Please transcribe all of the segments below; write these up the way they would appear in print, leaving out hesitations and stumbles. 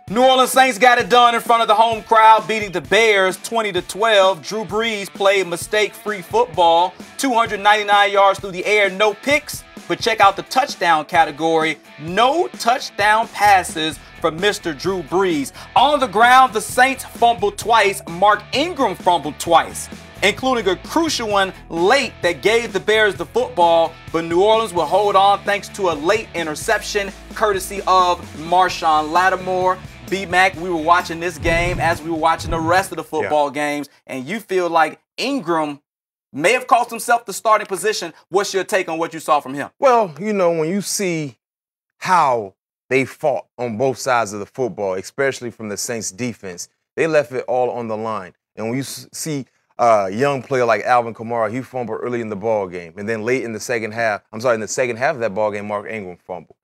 New Orleans Saints got it done in front of the home crowd, beating the Bears 20-12. Drew Brees played mistake-free football, 299 yards through the air, no picks. But check out the touchdown category. No touchdown passes from Mr. Drew Brees. On the ground, the Saints fumbled twice. Mark Ingram fumbled twice, including a crucial one late that gave the Bears the football, but New Orleans will hold on thanks to a late interception courtesy of Marshon Lattimore. B-Mac, we were watching this game as we were watching the rest of the football games, and you feel like Ingram may have cost himself the starting position. What's your take on what you saw from him? Well, you know, when you see how they fought on both sides of the football, especially from the Saints defense, they left it all on the line. And when you see a young player like Alvin Kamara, he fumbled early in the ball game. And then late in the second half, in the second half of that ball game, Mark Ingram fumbled.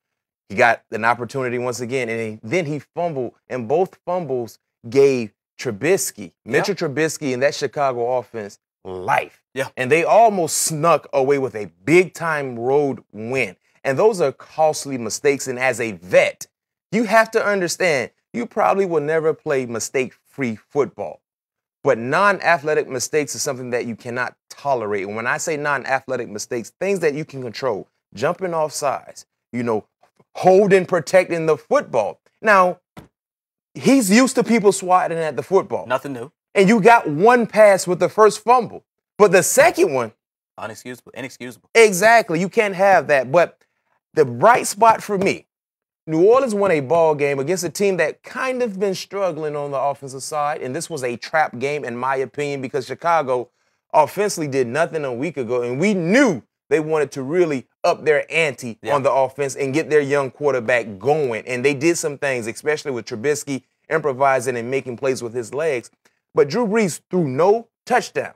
He got an opportunity once again, and then he fumbled, and both fumbles gave Mitchell Trubisky and that Chicago offense life. Yeah. And they almost snuck away with a big-time road win. And those are costly mistakes, and as a vet, you have to understand you probably will never play mistake-free football. But non-athletic mistakes is something that you cannot tolerate. And when I say non-athletic mistakes, things that you can control, jumping off sides, you know, holding, protecting the football. Now, he's used to people swatting at the football. Nothing new. And you got one pass with the first fumble. But the second one, inexcusable. Exactly. You can't have that. But the bright spot for me, New Orleans won a ball game against a team that kind of been struggling on the offensive side. And this was a trap game, in my opinion, because Chicago offensively did nothing a week ago. And we knew they wanted to really up their ante on the offense and get their young quarterback going. And they did some things, especially with Trubisky improvising and making plays with his legs. But Drew Brees threw no touchdown,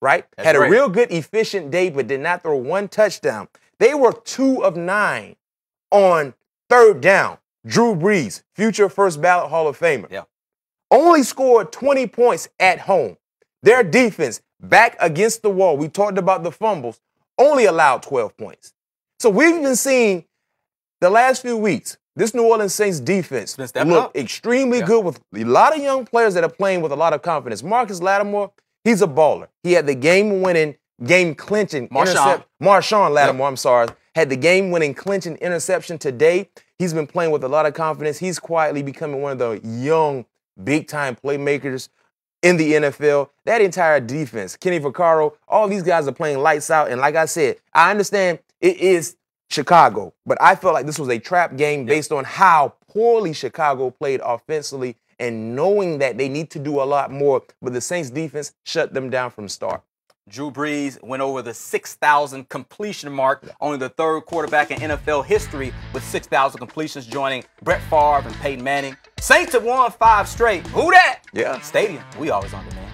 right? Had a real good, efficient day, but did not throw one touchdown. They were 2 of 9 on third down. Drew Brees, future first ballot Hall of Famer, only scored 20 points at home. Their defense, back against the wall, we talked about the fumbles, only allowed 12 points. So we've been seeing the last few weeks, this New Orleans Saints defense look extremely good with a lot of young players that are playing with a lot of confidence. Marcus Lattimore, he's a baller. He had the game-winning, game-clinching Marshon Lattimore, I'm sorry, had the game-winning clinching interception today. He's been playing with a lot of confidence. He's quietly becoming one of the young, big-time playmakers in the NFL. That entire defense, Kenny Vaccaro, all these guys are playing lights out. And like I said, I understand it is Chicago, but I felt like this was a trap game based on how poorly Chicago played offensively and knowing that they need to do a lot more, but the Saints defense shut them down from start. Drew Brees went over the 6,000 completion mark, only the third quarterback in NFL history with 6,000 completions, joining Brett Favre and Peyton Manning. Saints have won 5 straight. Who that? Yeah. Stadium. We always on demand.